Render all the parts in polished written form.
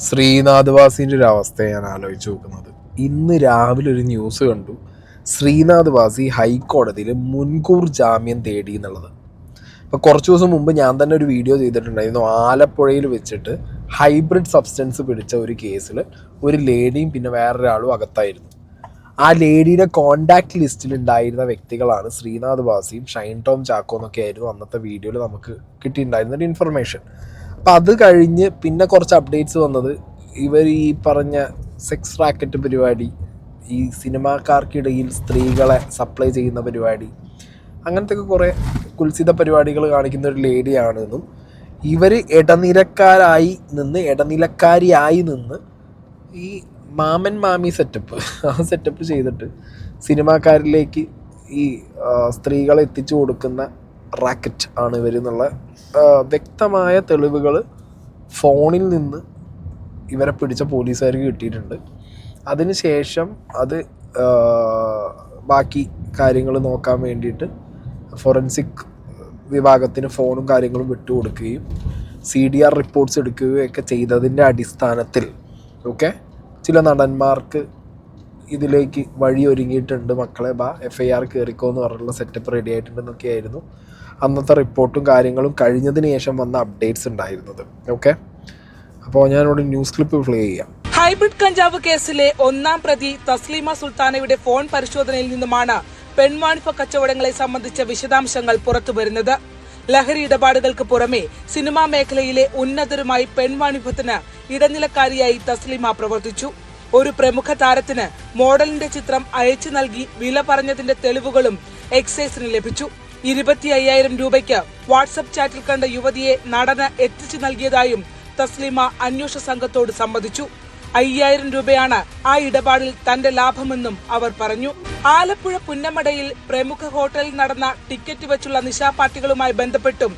ശ്രീനാഥ് വാസിൻ്റെ ഒരു അവസ്ഥ ഞാൻ ആലോചിച്ച് നോക്കുന്നത്. ഇന്ന് രാവിലെ ഒരു ന്യൂസ് കണ്ടു. ശ്രീനാഥ് വാസി ഹൈക്കോടതിയിൽ മുൻകൂർ ജാമ്യം തേടി എന്നുള്ളത്. അപ്പോൾ കുറച്ച് ദിവസം മുമ്പ് ഞാൻ തന്നെ ഒരു വീഡിയോ ചെയ്തിട്ടുണ്ടായിരുന്നു. ആലപ്പുഴയിൽ വെച്ചിട്ട് ഹൈബ്രിഡ് സബ്സ്റ്റൻസ് പിടിച്ച ഒരു കേസിൽ ഒരു ലേഡിയും പിന്നെ വേറൊരാളും അകത്തായിരുന്നു. ആ ലേഡിയുടെ കോണ്ടാക്ട് ലിസ്റ്റിൽ ഉണ്ടായിരുന്ന വ്യക്തികളാണ് ശ്രീനാഥ് വാസിയും ഷൈൻ ടോം ചാക്കോ എന്നൊക്കെ ആയിരുന്നു അന്നത്തെ വീഡിയോയിൽ നമുക്ക് കിട്ടിയിട്ടുണ്ടായിരുന്നൊരു ഇൻഫർമേഷൻ. അപ്പം അത് കഴിഞ്ഞ് പിന്നെ കുറച്ച് അപ്ഡേറ്റ്സ് വന്നത് ഇവർ ഈ പറഞ്ഞ സെക്സ് റാക്കറ്റ് പരിപാടി, ഈ സിനിമാക്കാർക്കിടയിൽ സ്ത്രീകളെ സപ്ലൈ ചെയ്യുന്ന പരിപാടി, അങ്ങനത്തെ ഒക്കെ കുറേ കുൽസിത പരിപാടികൾ കാണിക്കുന്ന ഒരു ലേഡിയാണെന്നും ഇവർ ഇടനിലക്കാരിയായി നിന്ന് ഈ മാമൻ മാമി സെറ്റപ്പ് ചെയ്തിട്ട് സിനിമാക്കാരിലേക്ക് ഈ സ്ത്രീകളെ എത്തിച്ചു കൊടുക്കുന്ന റാക്കറ്റ് ആണ് ഇവർ എന്നുള്ള വ്യക്തമായ തെളിവുകൾ ഫോണിൽ നിന്ന് ഇവരെ പിടിച്ച പോലീസുകാർക്ക് കിട്ടിയിട്ടുണ്ട്. അതിനുശേഷം അത് ബാക്കി കാര്യങ്ങൾ നോക്കാൻ വേണ്ടിയിട്ട് ഫോറൻസിക് വിഭാഗത്തിന് ഫോണും കാര്യങ്ങളും വിട്ടുകൊടുക്കുകയും CDR റിപ്പോർട്ട്സ് എടുക്കുകയും ഒക്കെ ചെയ്തതിൻ്റെ അടിസ്ഥാനത്തിൽ ചില നടന്മാർക്ക് ഇതിലേക്ക് വഴിയൊരുങ്ങിയിട്ടുണ്ട്. മക്കളെ FIR കയറിക്കോ എന്ന് പറഞ്ഞുള്ള സെറ്റപ്പ് റെഡി ആയിട്ടുണ്ടെന്നൊക്കെയായിരുന്നു അന്നത്തെ റിപ്പോർട്ടും കാര്യങ്ങളും കഴിഞ്ഞതിന് ശേഷം വന്ന അപ്ഡേറ്റ്സ് ഉണ്ടായിരുന്നത്. അപ്പോൾ ഞാനിവിടെ ന്യൂസ് ക്ലിപ്പ് പ്ലേ ചെയ്യാം. ഹൈബ്രിഡ് കഞ്ചാവ് കേസിലെ ഒന്നാം പ്രതി തസ്ലീമ സുൽത്താനയുടെ ഫോൺ പരിശോധനയിൽ നിന്നുമാണ് പെൺവാണിഭ കച്ചവടങ്ങളെ സംബന്ധിച്ച വിശദാംശങ്ങൾ പുറത്തുവരുന്നത്. ലഹരി ഇടപാടുകൾക്ക് പുറമെ സിനിമാ മേഖലയിലെ ഉന്നതരുമായി പെൺവാണിഭത്തിന് ഇടനിലക്കാരിയായി തസ്ലീമ പ്രവർത്തിച്ചു. ഒരു പ്രമുഖ താരത്തിന് മോഡലിന്റെ ചിത്രം അയച്ചു നൽകി വില പറഞ്ഞതിന്റെ തെളിവുകളും എക്സൈസിന് ലഭിച്ചു. 25,000 രൂപയ്ക്ക് വാട്സ്ആപ്പ് ചാറ്റിൽ കണ്ട യുവതിയെ നടന് എത്തിച്ചു നൽകിയതായും തസ്ലീമ അന്വേഷണ സംഘത്തോട് സമ്മതിച്ചു. 5,000 രൂപയാണ് ആ ഇടപാടിൽ തന്റെ ലാഭമെന്നും അവർ പറഞ്ഞു. ആലപ്പുഴ പുന്നമടയിൽ പ്രമുഖ ഹോട്ടലിൽ നടന്ന ടിക്കറ്റ് വെച്ചുള്ള നിശാപാർട്ടികളുമായി ബന്ധപ്പെട്ടും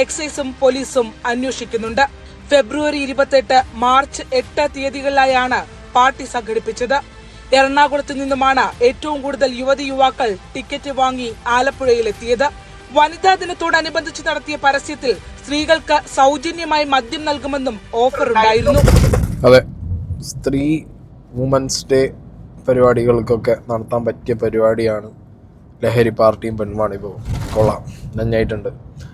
എക്സൈസും പോലീസും അന്വേഷിക്കുന്നുണ്ട്. ഫെബ്രുവരി 28, മാർച്ച് 8 തീയതികളിലായാണ് പാർട്ടി സംഘടിപ്പിച്ചത്. എറണാകുളത്ത് നിന്നുമാണ് ഏറ്റവും കൂടുതൽ യുവതിയുവാക്കൾ ടിക്കറ്റ് വാങ്ങി ആലപ്പുഴയിലെത്തിയത്. വനിതാ ദിനത്തോടനുബന്ധിച്ച് നടത്തിയ പരസ്യത്തിൽ സ്ത്രീകൾക്ക് സൗജന്യമായി മദ്യം നൽകുമെന്നും ഓഫർ ഉണ്ടായിരുന്നു. അതെ, സ്ത്രീ വുമൻസ് ഡേ പരിപാടികൾക്കൊക്കെ നടത്താൻ പറ്റിയ പരിപാടിയാണ് ലഹരി പാർട്ടിയും പെൺവാണിഭവും. കൊള്ളാം, നന്നായിട്ടുണ്ട്.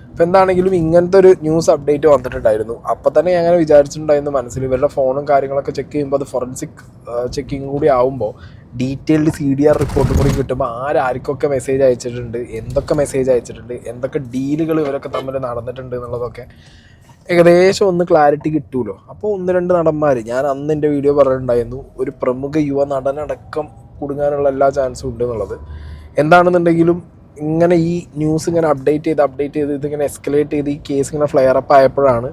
അപ്പോൾ എന്താണെങ്കിലും ഇങ്ങനത്തെ ഒരു ന്യൂസ് അപ്ഡേറ്റ് വന്നിട്ടുണ്ടായിരുന്നു. അപ്പം തന്നെ ഞാൻ അങ്ങനെ വിചാരിച്ചിട്ടുണ്ടായിരുന്നു മനസ്സിൽ, ഇവരുടെ ഫോണും കാര്യങ്ങളൊക്കെ ചെക്ക് ചെയ്യുമ്പോൾ അത് ഫോറൻസിക് ചെക്കിങ് കൂടി ആവുമ്പോൾ ഡീറ്റെയിൽഡ് CDR റിപ്പോർട്ടും കൂടി കിട്ടുമ്പോൾ ആർക്കൊക്കെ മെസ്സേജ് അയച്ചിട്ടുണ്ട്, എന്തൊക്കെ മെസ്സേജ് അയച്ചിട്ടുണ്ട്, എന്തൊക്കെ ഡീലുകൾ ഇവരൊക്കെ തമ്മിൽ നടന്നിട്ടുണ്ട് എന്നുള്ളതൊക്കെ ഏകദേശം ഒന്ന് ക്ലാരിറ്റി കിട്ടുമല്ലോ. അപ്പോൾ 1-2 നടന്മാർ, ഞാൻ അന്ന് എൻ്റെ വീഡിയോ പറഞ്ഞിട്ടുണ്ടായിരുന്നു, ഒരു പ്രമുഖ യുവ നടനടക്കം കുടുങ്ങാനുള്ള എല്ലാ ചാൻസും ഉണ്ട് എന്നുള്ളത്. എന്താണെന്നുണ്ടെങ്കിലും ഇങ്ങനെ ഈ ന്യൂസ് ഇങ്ങനെ അപ്ഡേറ്റ് ചെയ്ത് ഇതിങ്ങനെ എസ്കലേറ്റ് ചെയ്ത് ഈ കേസ് ഇങ്ങനെ ഫ്ലെയർ അപ്പ് ആയപ്പോഴാണ്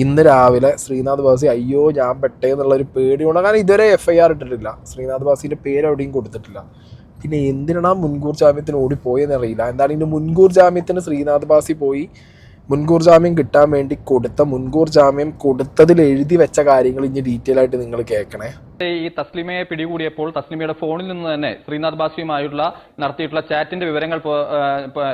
ഇന്ന് രാവിലെ ശ്രീനാഥ് വാസി അയ്യോ ഞാൻ പെട്ടേ എന്നുള്ളൊരു പേടിയുണ്ട്. കാരണം ഇതുവരെ FIR ഇട്ടിട്ടില്ല, ശ്രീനാഥ് വാസിൻ്റെ പേര് എവിടെയും കൊടുത്തിട്ടില്ല. പിന്നെ എന്തിനാണ് മുൻകൂർ ജാമ്യത്തിന് ഓടിപ്പോയെന്ന് അറിയില്ല. എന്താണെങ്കിലും മുൻകൂർ ജാമ്യത്തിന് ശ്രീനാഥ് വാസി പോയി മുൻകൂർ ജാമ്യം കിട്ടാൻ വേണ്ടി മുൻകൂർ ജാമ്യം കൊടുത്തതിൽ എഴുതി വെച്ച കാര്യങ്ങൾ ഇനി ഡീറ്റെയിൽ ആയിട്ട് നിങ്ങൾ കേൾക്കണേ. ഈ തസ്ലിമയെ പിടികൂടിയപ്പോൾ തസ്ലിമയുടെ ഫോണിൽ നിന്ന് തന്നെ ശ്രീനാഥ് ബാസിയുമായുള്ള നടത്തിയിട്ടുള്ള ചാറ്റിന്റെ വിവരങ്ങൾ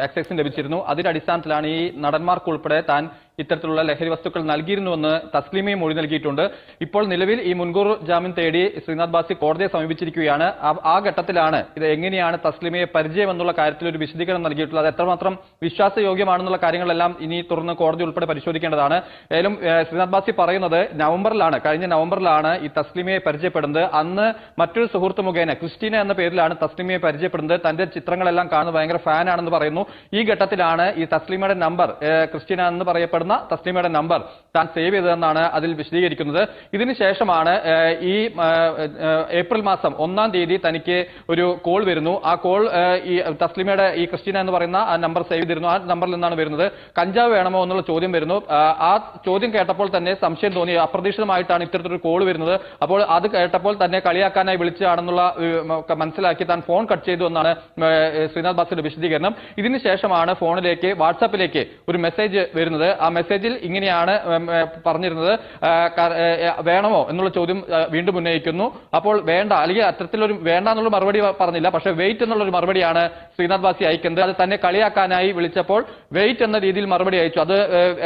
എക്സൈസിന് ലഭിച്ചിരുന്നു. അതിന്റെ അടിസ്ഥാനത്തിലാണ് ഈ നടന്മാർക്കുൾപ്പെടെ താൻ ഇത്തരത്തിലുള്ള ലഹരി വസ്തുക്കൾ നൽകിയിരുന്നുവെന്ന് തസ്ലിമയും മൊഴി നൽകിയിട്ടുണ്ട്. ഇപ്പോൾ നിലവിൽ ഈ മുൻകൂർ ജാമ്യം തേടി ശ്രീനാഥ് ബാസി കോടതിയെ സമീപിച്ചിരിക്കുകയാണ്. ആ ഘട്ടത്തിലാണ് ഇത് എങ്ങനെയാണ് തസ്ലിമയെ പരിചയം എന്നുള്ള കാര്യത്തിൽ ഒരു വിശദീകരണം നൽകിയിട്ടുള്ളത്. അത് എത്രമാത്രം വിശ്വാസയോഗ്യമാണെന്നുള്ള കാര്യങ്ങളെല്ലാം ഇനി തുറന്ന് കോടതി ഉൾപ്പെടെ പരിശോധിക്കേണ്ടതാണ്. ഏതായാലും ശ്രീനാഥ് ബാസി പറയുന്നത് കഴിഞ്ഞ നവംബറിലാണ് ഈ തസ്ലിമയെ പരിചയപ്പെടുന്നത്. അന്ന് മറ്റൊരു സുഹൃത്ത് മുഖേന ക്രിസ്റ്റീന എന്ന പേരിലാണ് തസ്ലിമയെ പരിചയപ്പെടുന്നത്. തന്റെ ചിത്രങ്ങളെല്ലാം കാണുന്നത് ഭയങ്കര ഫാനാണെന്ന് പറയുന്നു. ഈ ഘട്ടത്തിലാണ് ഈ തസ്ലിമയുടെ നമ്പർ, ക്രിസ്റ്റീന എന്ന് പറയപ്പെടുന്ന തസ്ലിമയുടെ നമ്പർ താൻ സേവ് ചെയ്തതെന്നാണ് അതിൽ വിശദീകരിക്കുന്നത്. ഇതിനുശേഷമാണ് ഈ ഏപ്രിൽ മാസം 1-ാം തീയതി തനിക്ക് ഒരു കോൾ വരുന്നു. ആ കോൾ ഈ തസ്ലിമയുടെ ഈ ക്രിസ്റ്റീന എന്ന് പറയുന്ന ആ നമ്പർ സേവ് ചെയ്തിരുന്നു. ആ നമ്പറിൽ നിന്നാണ് വരുന്നത്. കഞ്ചാവ് വേണമോ എന്നുള്ള ചോദ്യം വരുന്നു. ആ ചോദ്യം കേട്ടപ്പോൾ തന്നെ സംശയം തോന്നി. അപ്രതീക്ഷിതമായിട്ടാണ് ഇത്തരത്തിലൊരു കോൾ വരുന്നത്. അപ്പോൾ അത് കേട്ടപ്പോൾ തന്നെ കളിയാക്കാനായി വിളിച്ചതാണെന്നുള്ള മനസ്സിലാക്കി താൻ ഫോൺ കട്ട് ചെയ്തു എന്നാണ് ശ്രീനാഥ് ബാസിയുടെ വിശദീകരണം. ഇതിനുശേഷമാണ് ഫോണിലേക്ക് വാട്സാപ്പിലേക്ക് ഒരു മെസ്സേജ് വരുന്നത്. ആ മെസ്സേജിൽ ഇങ്ങനെയാണ് പറഞ്ഞിരുന്നത്. വേണമോ എന്നുള്ള ചോദ്യം വീണ്ടും ഉന്നയിക്കുന്നു. അപ്പോൾ വേണ്ട, അല്ലെങ്കിൽ അത്തരത്തിലൊരു വേണ്ട എന്നുള്ള മറുപടി പറഞ്ഞില്ല, പക്ഷേ വെയിറ്റ് എന്നുള്ളൊരു മറുപടിയാണ് ശ്രീനാഥ് ബാസി അയക്കുന്നത്. അത് തന്നെ കളിയാക്കാനായി വിളിച്ചപ്പോൾ വെയിറ്റ് എന്ന രീതിയിൽ മറുപടി അയച്ചു. അത്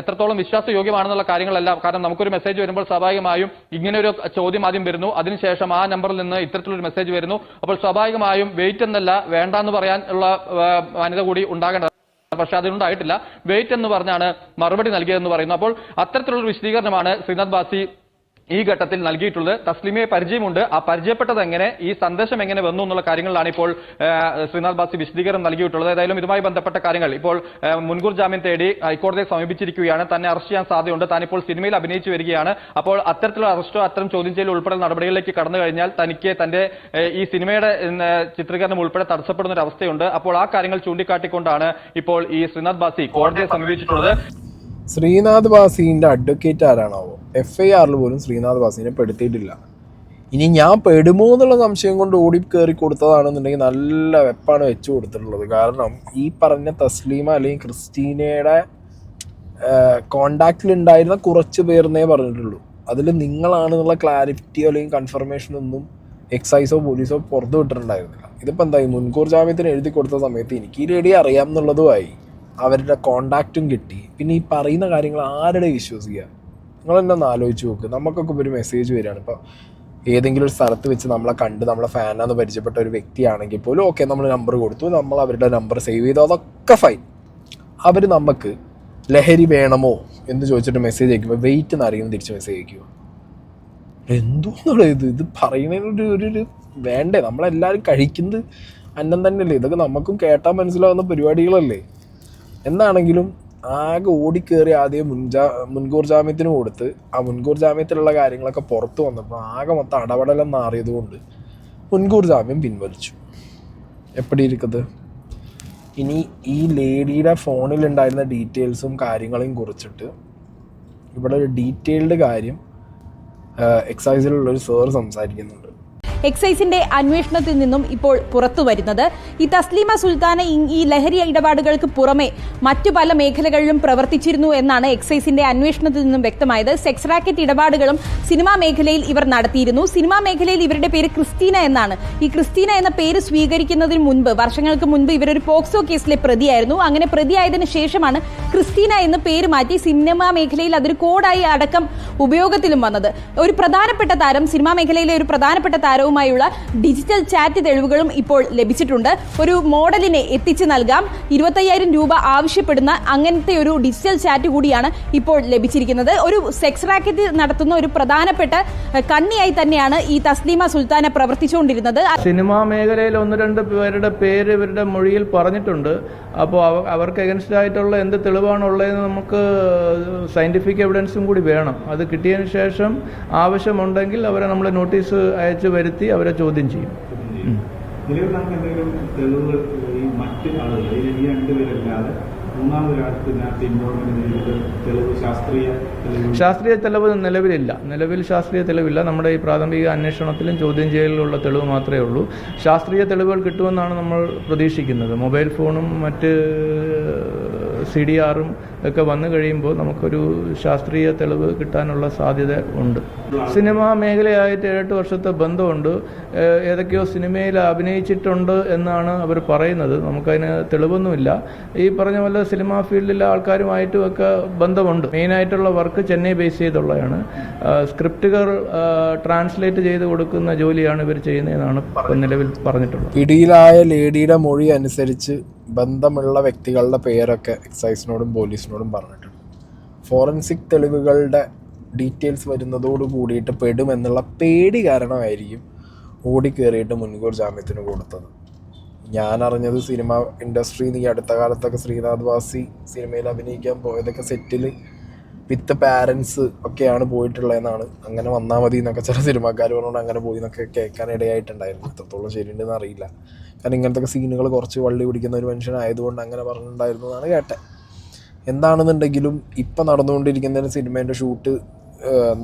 എത്രത്തോളം വിശ്വാസയോഗ്യമാണെന്നുള്ള കാര്യങ്ങളെല്ലാം, കാരണം നമുക്കൊരു മെസ്സേജ് വരുമ്പോൾ സ്വാഭാവികമായും ഇങ്ങനെ ഒരു ചോദ്യം ആദ്യം വരുന്നു, അതിനുശേഷം ആ നമ്പറിൽ നിന്ന് ഇത്തരത്തിലൊരു മെസ്സേജ് വരുന്നു. അപ്പോൾ സ്വാഭാവികമായും വെയിറ്റ് എന്നല്ല വേണ്ട എന്ന് പറയാനുള്ള മാന്യത കൂടി ഉണ്ടാകേണ്ടത്. പക്ഷെ അതുണ്ടായിട്ടില്ല. വെയിറ്റ് എന്ന് പറഞ്ഞാണ് മറുപടി നൽകിയതെന്ന് പറയുന്നു. അപ്പോൾ അത്തരത്തിലുള്ള വിശദീകരണമാണ് ശ്രീനാഥ് ബാസി ഈ ഘട്ടത്തിൽ നൽകിയിട്ടുള്ളത്. തസ്ലിമയെ പരിചയമുണ്ട്, ആ പരിചയപ്പെട്ടത് എങ്ങനെ, ഈ സന്ദേശം എങ്ങനെ വന്നു എന്നുള്ള കാര്യങ്ങളിലാണ് ഇപ്പോൾ ശ്രീനാഥ് ബാസി വിശദീകരണം നൽകിയിട്ടുള്ളത്. ഏതായാലും ഇതുമായി ബന്ധപ്പെട്ട കാര്യങ്ങൾ ഇപ്പോൾ മുൻകൂർ ജാമ്യം തേടി ഹൈക്കോടതിയെ സമീപിച്ചിരിക്കുകയാണ്. തന്നെ അറസ്റ്റ് ചെയ്യാൻ സാധ്യതയുണ്ട്. താനിപ്പോൾ സിനിമയിൽ അഭിനയിച്ചു വരികയാണ്. അപ്പോൾ അത്തരത്തിലുള്ള അറസ്റ്റോ അത്തരം ചോദ്യം ചെയ്യൽ ഉൾപ്പെടെ നടപടികളിലേക്ക് കടന്നു കഴിഞ്ഞാൽ തനിക്ക് തന്റെ ഈ സിനിമയുടെ ചിത്രീകരണം ഉൾപ്പെടെ തടസ്സപ്പെടുന്ന ഒരു അവസ്ഥയുണ്ട്. അപ്പോൾ ആ കാര്യങ്ങൾ ചൂണ്ടിക്കാട്ടിക്കൊണ്ടാണ് ഇപ്പോൾ ഈ ശ്രീനാഥ് ബാസി കോടതിയെ സമീപിച്ചിട്ടുള്ളത്. ശ്രീനാഥ് ബാസിന്റെ അഡ്വക്കേറ്റ് ആരാണാവോ? FIRൽ പോലും ശ്രീനാഥ് ബാസിനെ പെടുത്തിയിട്ടില്ല. ഇനി ഞാൻ പെടുമോ എന്നുള്ള സംശയം കൊണ്ട് ഓടി കയറി കൊടുത്തതാണെന്നുണ്ടെങ്കിൽ നല്ല വെപ്പാണ് വെച്ചു കൊടുത്തിട്ടുള്ളത്. കാരണം ഈ പറഞ്ഞ തസ്ലീമ അല്ലെങ്കിൽ ക്രിസ്റ്റീനയുടെ കോണ്ടാക്റ്റിൽ ഉണ്ടായിരുന്ന കുറച്ച് പേർന്നേ പറഞ്ഞിട്ടുള്ളൂ. അതിൽ നിങ്ങളാണെന്നുള്ള ക്ലാരിറ്റിയോ അല്ലെങ്കിൽ കൺഫർമേഷനോ ഒന്നും എക്സൈസോ പോലീസോ പുറത്തു വിട്ടിട്ടുണ്ടായിരുന്നില്ല. ഇതിപ്പോൾ എന്തായി, മുൻകൂർ ജാമ്യത്തിന് എഴുതി കൊടുത്ത സമയത്ത് എനിക്ക് ഈ ലേഡി അറിയാം എന്നുള്ളതുമായി, അവരുടെ കോണ്ടാക്റ്റും കിട്ടി. പിന്നെ ഈ പറയുന്ന കാര്യങ്ങൾ ആരുടെ വിശ്വസിക്കുക? നിങ്ങളെന്നെ ഒന്ന് ആലോചിച്ച് നോക്ക്. നമുക്കൊക്കെ ഒരു മെസ്സേജ് വരികയാണ്, ഇപ്പോൾ ഏതെങ്കിലും ഒരു സ്ഥലത്ത് വെച്ച് നമ്മളെ കണ്ട് നമ്മളെ ഫാനാന്ന് പരിചയപ്പെട്ട ഒരു വ്യക്തിയാണെങ്കിൽ പോലും ഓക്കെ, നമ്മൾ നമ്പർ കൊടുത്തു, നമ്മൾ അവരുടെ നമ്പർ സേവ് ചെയ്തു, അതൊക്കെ ഫൈൻ. അവർ നമുക്ക് ലഹരി വേണമോ എന്ന് ചോദിച്ചിട്ട് മെസ്സേജ് അയക്കുമ്പോൾ വെയിറ്റ് എന്നറിയുമ്പോൾ തിരിച്ച് മെസ്സേജ് അയക്കുമോ? എന്തോന്നുള്ളത് ഇത് പറയുന്നതിനൊരു ഒരു വേണ്ടേ? നമ്മളെല്ലാവരും കഴിക്കുന്നത് അന്നം തന്നെയല്ലേ? ഇതൊക്കെ നമുക്കും കേട്ടാൽ മനസ്സിലാവുന്ന പരിപാടികളല്ലേ? എന്താണെങ്കിലും ആകെ ഓടിക്കേറി ആദ്യം മുൻകൂർ ജാമ്യത്തിന് കൊടുത്ത് ആ മുൻകൂർ ജാമ്യത്തിലുള്ള കാര്യങ്ങളൊക്കെ പുറത്ത് വന്നപ്പോൾ ആകെ മൊത്തം അടപടലം മാറിയതുകൊണ്ട് മുൻകൂർ ജാമ്യം പിൻവലിച്ചു. എപ്പടി ഇരിക്കുന്നത്? ഇനി ഈ ലേഡിയുടെ ഫോണിലുണ്ടായിരുന്ന ഡീറ്റെയിൽസും കാര്യങ്ങളെയും കുറിച്ചിട്ട് ഇവിടെ ഒരു ഡീറ്റെയിൽഡ് കാര്യം എക്സൈസിലുള്ളൊരു സാർ സംസാരിക്കുന്നുണ്ട്. എക്സൈസിന്റെ അന്വേഷണത്തിൽ നിന്നും ഇപ്പോൾ പുറത്തു വരുന്നത് ഈ തസ്ലീമ സുൽത്താന ഈ ലഹരി ഇടപാടുകൾക്ക് പുറമെ മറ്റു പല മേഖലകളിലും പ്രവർത്തിച്ചിരുന്നു എന്നാണ് എക്സൈസിന്റെ അന്വേഷണത്തിൽ നിന്നും വ്യക്തമായത്. സെക്സ് റാക്കറ്റ് ഇടപാടുകളും സിനിമാ മേഖലയിൽ ഇവർ നടത്തിയിരുന്നു. സിനിമാ മേഖലയിൽ ഇവരുടെ പേര് ക്രിസ്റ്റീന എന്നാണ്. ഈ ക്രിസ്റ്റീന എന്ന പേര് സ്വീകരിക്കുന്നതിന് മുൻപ്, വർഷങ്ങൾക്ക് മുൻപ് ഇവരൊരു പോക്സോ കേസിലെ പ്രതിയായിരുന്നു. അങ്ങനെ പ്രതിയായതിനു ശേഷമാണ് ക്രിസ്റ്റീന എന്ന് പേര് മാറ്റി സിനിമാ മേഖലയിൽ അതൊരു കോഡായി അടക്കം ഉപയോഗത്തിലും വന്നത്. ഒരു പ്രധാനപ്പെട്ട താരം, സിനിമാ മേഖലയിലെ ഒരു പ്രധാനപ്പെട്ട താരവും ുള്ള ഡിജിറ്റൽ ചാറ്റ് തെളിവുകളും ഇപ്പോൾ ലഭിച്ചിട്ടുണ്ട്. ഒരു മോഡലിനെ എത്തിച്ചു നൽകാം, 25,000 രൂപ ആവശ്യപ്പെടുന്ന അങ്ങനത്തെ ഒരു ഡിജിറ്റൽ ചാറ്റ് കൂടിയാണ് ഇപ്പോൾ ലഭിച്ചിരിക്കുന്നത്. ഒരു സെക്സ് റാക്കറ്റ് നടത്തുന്ന ഒരു പ്രധാനപ്പെട്ട കണ്ണിയായി തന്നെയാണ് ഈ തസ്ലീമ സുൽത്താന പ്രവർത്തിച്ചുകൊണ്ടിരുന്നത്. സിനിമാ മേഖലയിൽ 1-2 പേരുടെ പേര് ഇവരുടെ മൊഴിയിൽ പറഞ്ഞിട്ടുണ്ട്. അപ്പോൾ അവർക്ക് എഗൻസ്റ്റ് ആയിട്ടുള്ള എന്ത് തെളിവാണുള്ളതെന്ന് നമുക്ക് സയന്റിഫിക് എവിഡൻസും കൂടി വേണം. അത് കിട്ടിയതിന് ശേഷം ആവശ്യമുണ്ടെങ്കിൽ അവരെ നമ്മൾ നോട്ടീസ് അയച്ചു വരുത്തി അവരെ ചോദ്യം ചെയ്യും. നിലവിൽ നമുക്ക് എന്തെങ്കിലും തെളിവുകൾ ഈ മറ്റ് ആളുകൾ ഈ 2 പേരല്ലാതെ മൂന്നാമതൊരാൾക്ക് ഇതിനകത്ത് ഇൻവോൾവ്മെന്റ് തെളിവ്, ശാസ്ത്രീയ തെളിവ് നിലവിലില്ല. നിലവിൽ ശാസ്ത്രീയ തെളിവില്ല. നമ്മുടെ ഈ പ്രാഥമിക അന്വേഷണത്തിലും ചോദ്യം ചെയ്യലിലുള്ള തെളിവ് മാത്രമേ ഉള്ളൂ. ശാസ്ത്രീയ തെളിവുകൾ കിട്ടുമെന്നാണ് നമ്മൾ പ്രതീക്ഷിക്കുന്നത്. മൊബൈൽ ഫോണും മറ്റ് CDRും ഒക്കെ വന്നു കഴിയുമ്പോൾ നമുക്കൊരു ശാസ്ത്രീയ തെളിവ് കിട്ടാനുള്ള സാധ്യത ഉണ്ട്. സിനിമാ മേഖലയായിട്ട് 7-8 വർഷത്തെ ബന്ധമുണ്ട്. ഏതൊക്കെയോ സിനിമയിൽ അഭിനയിച്ചിട്ടുണ്ട് എന്നാണ് അവർ പറയുന്നത്. നമുക്കതിന് തെളിവൊന്നുമില്ല. ഈ പറഞ്ഞ പോലെ സിനിമാ ഫീൽഡിലെ ആൾക്കാരുമായിട്ടും ഒക്കെ ബന്ധമുണ്ട്. മെയിനായിട്ടുള്ള വർക്ക് ചെന്നൈ ബേസ് ചെയ്തുള്ളതാണ്. സ്ക്രിപ്റ്റുകൾ ട്രാൻസ്ലേറ്റ് ചെയ്ത് കൊടുക്കുന്ന ജോലിയാണ് ഇവർ ചെയ്യുന്നതെന്നാണ് നിലവിൽ പറഞ്ഞിട്ടുള്ളത്. പിടിയിലായ ലേഡിയുടെ മൊഴി അനുസരിച്ച് ബന്ധമുള്ള വ്യക്തികളുടെ പേരൊക്കെ എക്സൈസിനോടും പോലീസിനോടും പറഞ്ഞിട്ടുണ്ട്. ഫോറൻസിക് തെളിവുകളുടെ ഡീറ്റെയിൽസ് വരുന്നതോട് കൂടിയിട്ട് പെടുമെന്നുള്ള പേടി കാരണമായിരിക്കും ഓടിക്കേറിയിട്ട് മുൻകൂർ ജാമ്യത്തിന് കൊടുത്തത്. ഞാൻ അറിഞ്ഞത് സിനിമ ഇൻഡസ്ട്രിയിൽ ഈ അടുത്ത കാലത്തൊക്കെ ശ്രീനാഥ് ബാസി സിനിമയിൽ അഭിനയിക്കാൻ പോയതൊക്കെ സെറ്റിൽ വിത്ത് പാരൻസ് ഒക്കെയാണ് പോയിട്ടുള്ളതെന്നാണ്. അങ്ങനെ വന്നാൽ മതി എന്നൊക്കെ ചില സിനിമാക്കാർ പറഞ്ഞുകൊണ്ട് അങ്ങനെ പോയി എന്നൊക്കെ കേൾക്കാൻ ഇടയായിട്ടുണ്ടായിരുന്നു. എത്രത്തോളം ശരിയുണ്ടെന്ന് അറിയില്ല. കാരണം ഇങ്ങനത്തെ സീനുകൾ കുറച്ച് വള്ളി പിടിക്കുന്ന ഒരു മനുഷ്യനായതുകൊണ്ട് അങ്ങനെ പറഞ്ഞിട്ടുണ്ടായിരുന്നു എന്നാണ് കേട്ടത്. എന്താണെന്നുണ്ടെങ്കിലും ഇപ്പം നടന്നുകൊണ്ടിരിക്കുന്ന സിനിമേൻ്റെ ഷൂട്ട്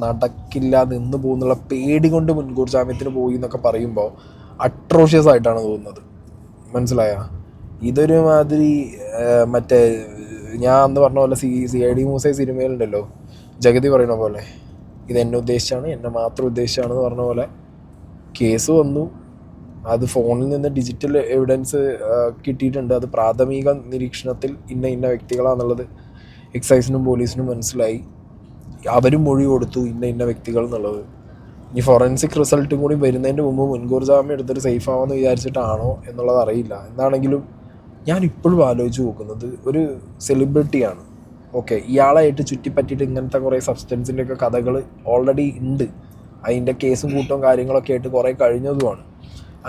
നടക്കില്ല, നിന്ന് പോകുന്നുള്ള പേടി കൊണ്ട് മുൻകൂർ ജാമ്യത്തിന് പോയി എന്നൊക്കെ പറയുമ്പോൾ അട്രോഷ്യസ് ആയിട്ടാണ് തോന്നുന്നത്. മനസ്സിലായ? ഇതൊരു മാതിരി മറ്റേ ഞാൻ അന്ന് പറഞ്ഞ പോലെ CID മൂസ സിനിമയിലുണ്ടല്ലോ, ജഗതി പറയുന്ന പോലെ ഇത് എന്നെ ഉദ്ദേശിച്ചാണ്, എന്നെ മാത്രം ഉദ്ദേശിച്ചാണെന്ന് പറഞ്ഞ പോലെ കേസ് വന്നു. അത് ഫോണിൽ നിന്ന് ഡിജിറ്റൽ എവിഡൻസ് കിട്ടിയിട്ടുണ്ട്. അത് പ്രാഥമിക നിരീക്ഷണത്തിൽ ഇന്ന വ്യക്തികളാണെന്നുള്ളത് എക്സൈസിനും പോലീസിനും മനസ്സിലായി. അവരും മൊഴി കൊടുത്തു ഇന്ന വ്യക്തികൾ എന്നുള്ളത്. ഈ ഫോറൻസിക് റിസൾട്ടും കൂടി വരുന്നതിൻ്റെ മുമ്പ് മുൻകൂർ ജാമ്യം എടുത്തിട്ട് സേഫ് ആവാമെന്ന് വിചാരിച്ചിട്ടാണോ എന്നുള്ളത് അറിയില്ല. എന്താണെങ്കിലും ഞാൻ ഇപ്പോഴും ആലോചിച്ച് നോക്കുന്നത് ഒരു സെലിബ്രിറ്റിയാണ്. ഓക്കെ, ഇയാളായിട്ട് ചുറ്റിപ്പറ്റിയിട്ട് ഇങ്ങനത്തെ കുറേ സബ്സ്റ്റൻസിൻ്റെ ഒക്കെ കഥകൾ ഓൾറെഡി ഉണ്ട്. അതിൻ്റെ കേസും കൂട്ടവും കാര്യങ്ങളൊക്കെ ആയിട്ട് കുറേ കഴിഞ്ഞതുമാണ്.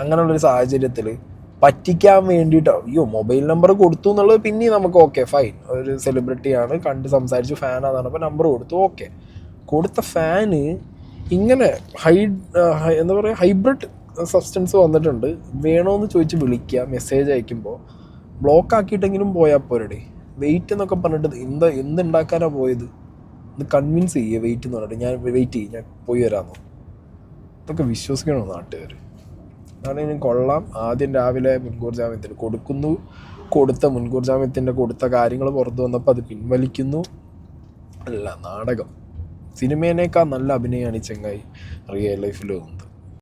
അങ്ങനെയുള്ളൊരു സാഹചര്യത്തിൽ പറ്റിക്കാൻ വേണ്ടിയിട്ടോ മൊബൈൽ നമ്പർ കൊടുത്തു എന്നുള്ളത് പിന്നെ നമുക്ക് ഓക്കെ ഫൈൻ, ഒരു സെലിബ്രിറ്റിയാണ്, കണ്ട് സംസാരിച്ച് ഫാനാണെന്ന് പറഞ്ഞപ്പോൾ നമ്പർ കൊടുത്തു. ഓക്കെ, കൊടുത്ത ഫാന് ഇങ്ങനെ എന്താ പറയുക ഹൈബ്രിഡ് സബ്സ്റ്റൻസ് വന്നിട്ടുണ്ട്, വേണമെന്ന് ചോദിച്ച് വിളിക്കുക, മെസ്സേജ് അയക്കുമ്പോൾ ബ്ലോക്ക് ആക്കിയിട്ടെങ്കിലും പോയാൽ പോരടെ. വെയിറ്റ് എന്നൊക്കെ പറഞ്ഞിട്ട് എന്തുണ്ടാക്കാനാണ് പോയത്? ഇത് കൺവിൻസ് ചെയ്യുക വെയിറ്റ് എന്ന് പറഞ്ഞിട്ട്, ഞാൻ വെയിറ്റ് ചെയ്യും, ഞാൻ പോയി വരാമെന്നോ? ഇതൊക്കെ വിശ്വസിക്കണോ നാട്ടുകാർ? അതാണെങ്കിൽ കൊള്ളാം. ആദ്യം രാവിലെ മുൻകൂർ ജാമ്യത്തിന് കൊടുക്കുന്നു, കൊടുത്ത മുൻകൂർ ജാമ്യത്തിൻ്റെ കൊടുത്ത കാര്യങ്ങൾ പുറത്തു വന്നപ്പോൾ അത് പിൻവലിക്കുന്നു. അല്ല നാടകം. സിനിമേനേക്കാൾ നല്ല അഭിനയമാണ് ഈ ചെങ്ങായി റിയൽ ലൈഫിൽ